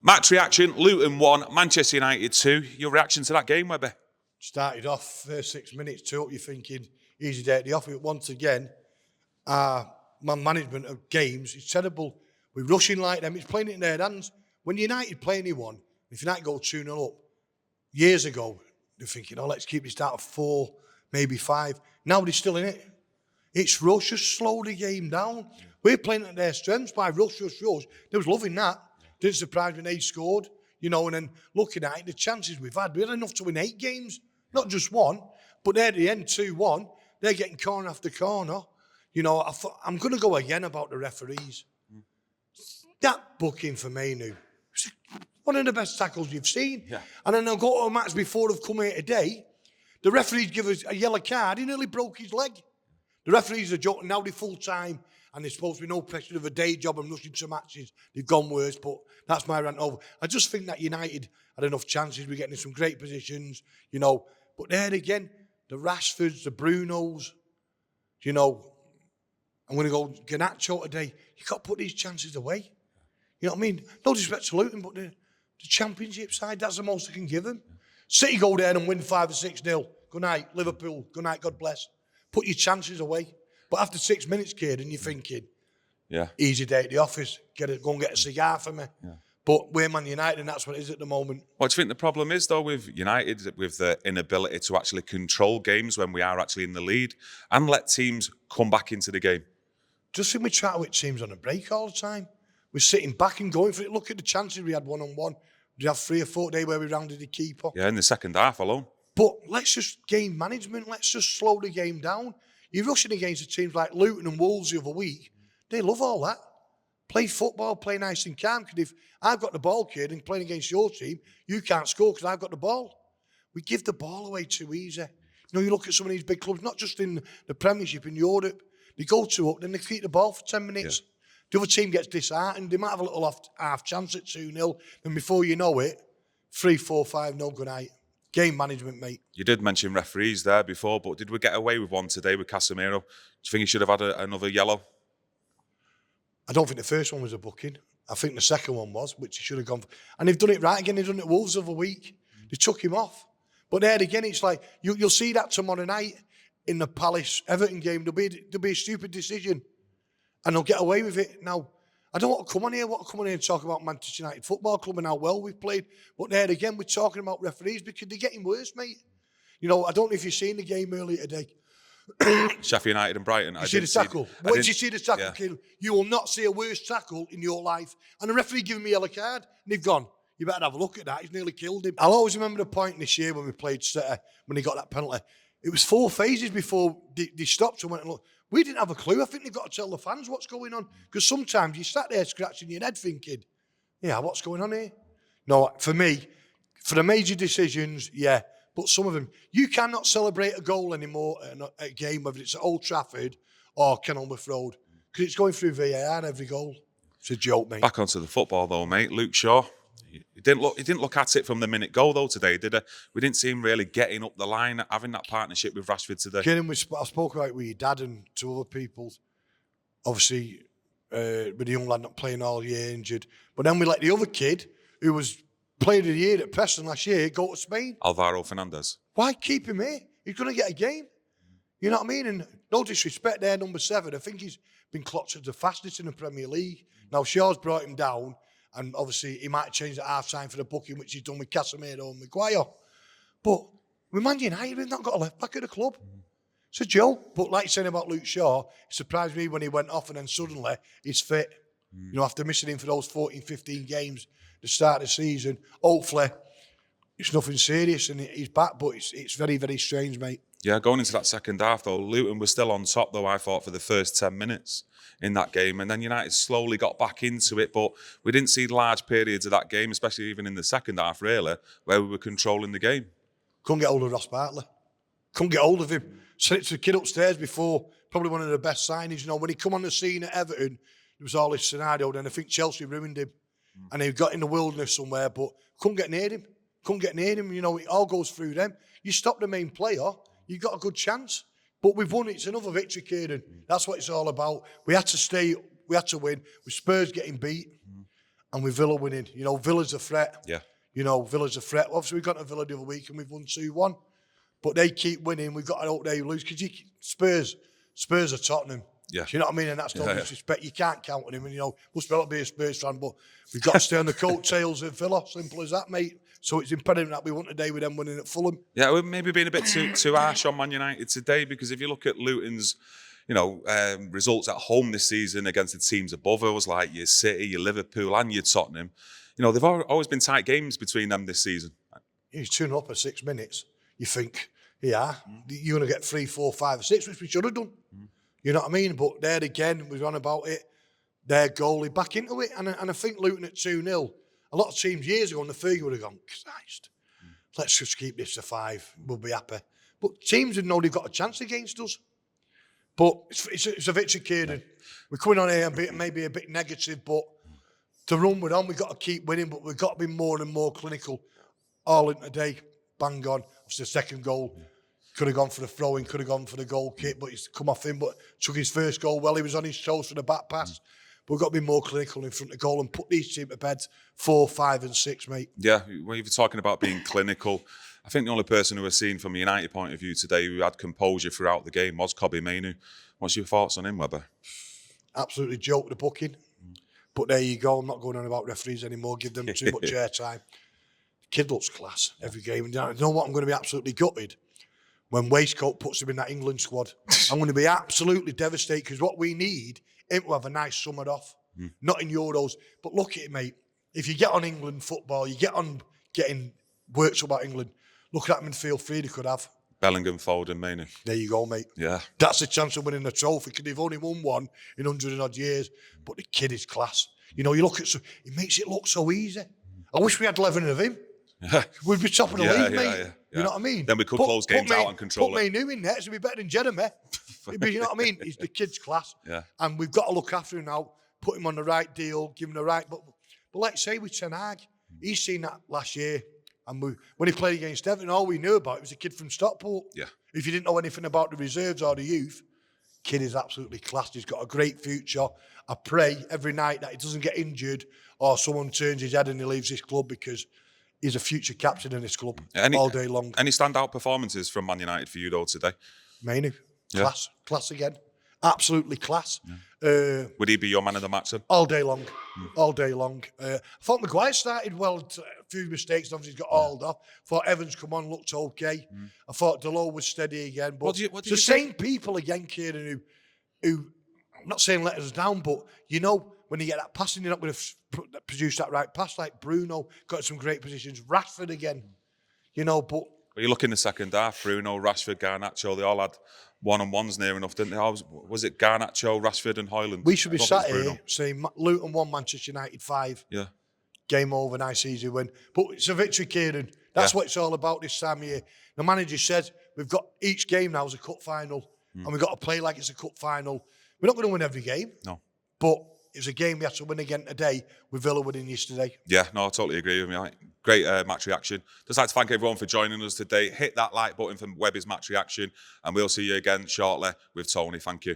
Match reaction, Luton 1, Manchester United 2. Your reaction to that game, Webby? Started off first 6 minutes, 2 you're thinking, easy day at the office. Once again, my management of games is terrible. We're rushing like them, it's playing it in their hands. When United play anyone, if United go 2-0 up, years ago, they're thinking, let's keep this down to 4, maybe 5. Now they're still in it. It's rush, just slow the game down. We're playing at their strengths by rush. They was loving that. Didn't surprise me when they scored, and then looking at it, the chances we had enough to win 8 games, not just 1, but they're at the end 2-1, they're getting corner after corner. I thought, I'm going to go again about the referees. That booking for Mainoo, one of the best tackles you've seen. Yeah. And then I'll go to a match before I've come here today, the referees give us a yellow card, he nearly broke his leg. The referees are joking, now they're full-time, and there's supposed to be no pressure of a day job and rushing to matches. They've gone worse, but that's my rant over. I just think that United had enough chances. We're getting in some great positions, But there again, the Rashfords, the Brunos, I'm going to go Garnacho today. You've got to put these chances away. You know what I mean? No disrespect to Luton, but the Championship side, that's the most they can give them. City go there and win 5 or 6-0. Good night, Liverpool. Good night, God bless. Put your chances away. But after 6 minutes, kid, and you're thinking, easy day at the office, go and get a cigar for me. Yeah. But we're Man United, and that's what it is at the moment. What do you think the problem is, though, with United, with the inability to actually control games when we are actually in the lead and let teams come back into the game? Just think we try to hit teams on a break all the time. We're sitting back and going for it. Look at the chances we had one-on-one. We have 3 or 4 days where we rounded the keeper. Yeah, in the second half alone. But let's just game management. Let's just slow the game down. You're rushing against the teams like Luton and Wolves the other week. They love all that. Play football, play nice and calm. Because if I've got the ball, kid, and playing against your team, you can't score because I've got the ball. We give the ball away too easy. You look at some of these big clubs, not just in the Premiership, in Europe. They go 2 up, then they keep the ball for 10 minutes. Yeah. The other team gets disheartened. They might have a little half chance at 2-0. And before you know it, 3, 4, 5, no good night. Game management, mate. You did mention referees there before, but did we get away with one today with Casemiro? Do you think he should have had another yellow? I don't think the first one was a booking. I think the second one was, which he should have gone for. And they've done it right again. They've done it Wolves the other week. They took him off. But there again, it's like, you'll see that tomorrow night in the Palace-Everton game. There'll be a stupid decision. And they'll get away with it. Now, I don't want to come on here. I want to come on here and talk about Manchester United Football Club and how well we've played. But there again, we're talking about referees because they're getting worse, mate. I don't know if you've seen the game earlier today. Sheffield United and Brighton. You see the tackle? When did you see the tackle, kid? You will not see a worse tackle in your life. And the referee giving me a yellow card, and they've gone, you better have a look at that. He's nearly killed him. I'll always remember the point this year when we played City, when he got that penalty. It was 4 phases before they stopped and went and looked. We didn't have a clue. I think they've got to tell the fans what's going on. Because sometimes you sat there scratching your head thinking, what's going on here? No, for me, for the major decisions, but some of them, you cannot celebrate a goal anymore at a game, whether it's at Old Trafford or Kenilworth Road, because it's going through VAR every goal. It's a joke, mate. Back onto the football, though, mate. Luke Shaw, he didn't look at it from the minute goal, though, today, did he? We didn't see him really getting up the line, having that partnership with Rashford today. Kidding, I spoke about it with your dad and 2 other people. Obviously, with the young lad not playing all year, injured. But then we let the other kid, who was player of the year at Preston last year, go to Spain. Alvaro Fernandez. Why keep him here? He's going to get a game. You know what I mean? And no disrespect there, number 7. I think he's been clocked as the fastest in the Premier League. Now, Shaw's brought him down, and obviously he might change at half-time for the booking, which he's done with Casemiro and Maguire. But with Man United, we've not got a left-back at the club. It's a joke. But like you said about Luke Shaw, it surprised me when he went off and then suddenly he's fit. After missing him for those 14, 15 games at the start of the season, hopefully it's nothing serious and he's back, but it's very, very strange, mate. Yeah, going into that second half, though, Luton was still on top, though, I thought, for the first 10 minutes in that game. And then United slowly got back into it, but we didn't see large periods of that game, especially even in the second half, really, where we were controlling the game. Couldn't get hold of Ross Bartley. Couldn't get hold of him. Said it to the kid upstairs before, probably one of the best signings. When he come on the scene at Everton, there was all this scenario, then I think Chelsea ruined him. And he got in the wilderness somewhere, but couldn't get near him. It all goes through them. You stop the main player, you've got a good chance. But we've won. It's another victory, Kieran. That's what it's all about. We had to stay. We had to win. With Spurs getting beat. and with Villa winning. You know, Villa's a threat. Yeah. You know, Villa's a threat. Obviously, we got to Villa the other week and we've won 2-1. But they keep winning. We've got to hope they lose because Spurs are Tottenham. Yeah. Do you know what I mean? And that's no Yeah. disrespect. You can't count on him. And, you know, must not be a Spurs fan, but we've got to stay on the coattails of Villa. Simple as that, mate. So it's imperative that we won today with them winning at Fulham. Yeah, we're maybe being a bit too harsh on Man United today, because if you look at Luton's, results at home this season against the teams above us, like your City, your Liverpool, and your Tottenham, they've always been tight games between them this season. He's 2-0 up at 6 minutes. You think, yeah, you're going to get 3, 4, 5, 6, which we should have done. You know what I mean? But there again, we're on about it. Their goalie back into it. And I think Luton at 2-0, a lot of teams years ago in the Fergie would have gone, Christ, let's just keep this to 5. We'll be happy. But teams would know they've got a chance against us. But it's a victory, Kieran. We're coming on here maybe a bit negative, but to run with on, we've got to keep winning, but we've got to be more and more clinical. All in today, bang on. Obviously, the second goal could have gone for the throw-in, could have gone for the goal kick, but he's come off him, but took his first goal well. He was on his toes for the back pass. But we've got to be more clinical in front of goal and put these teams to bed 4, 5 and 6, mate. Yeah, when you're talking about being clinical, I think the only person who was seen from a United point of view today who had composure throughout the game was Mainoo. What's your thoughts on him, Webber? Absolutely joked the booking. But there you go. I'm not going on about referees anymore. Give them too much airtime. Kid looks class every game. And you know what? I'm going to be absolutely gutted when Waistcoat puts him in that England squad. I'm going to be absolutely devastated because what we need him to have a nice summer off, not in Euros. But look at it, mate. If you get on England football, you get on getting works about England. Look at that midfield three they could have. Bellingham, Foden, Mainoo. There you go, mate. Yeah. That's a chance of winning a trophy because they've only won one in 100 and odd years. But the kid is class. You know, you look at it makes it look so easy. I wish we had 11 of him. We'd be top of the league, mate. Yeah. You know what I mean? Then we could close games out and control put it. Mainoo in there, so it'd be better than Jeremy. You know what I mean? He's the kid's class. Yeah. And we've got to look after him now, put him on the right deal, give him the right... But let's say with Ten Hag, he's seen that last year. And when he played against Everton, all we knew about it was a kid from Stockport. Yeah. If you didn't know anything about the reserves or the youth, kid is absolutely classed. He's got a great future. I pray every night that he doesn't get injured or someone turns his head and he leaves this club because he's a future captain in this club all day long. Any standout performances from Man United for you, though, today? Mainoo, class again. Absolutely class. Yeah. Would he be your man of the match then? All day long. All day long. I thought Maguire started well, a few mistakes, obviously he's got hauled off. I thought Evans come on, looked okay. I thought Delors was steady again. But it's the same people again, Kieran, who, I'm not saying let us down, but you know, when you get that passing, you're not going to produce that right pass like Bruno, got some great positions. Rashford again, you know, but... Well, you look in the second half, Bruno, Rashford, Garnacho, they all had one-on-ones near enough, didn't they? Was it Garnacho, Rashford and Højlund? We should be sat here saying Luton 1, Manchester United 5. Yeah. Game over, nice easy win. But it's a victory, Kieran. That's what it's all about this time of year. The manager said we've got each game now as a cup final and we've got to play like it's a cup final. We're not going to win every game. No. But it was a game we had to win again today with Villa winning yesterday. Yeah, no, I totally agree with you. Great match reaction. Just like to thank everyone for joining us today. Hit that like button for Webby's match reaction and we'll see you again shortly with Tony. Thank you.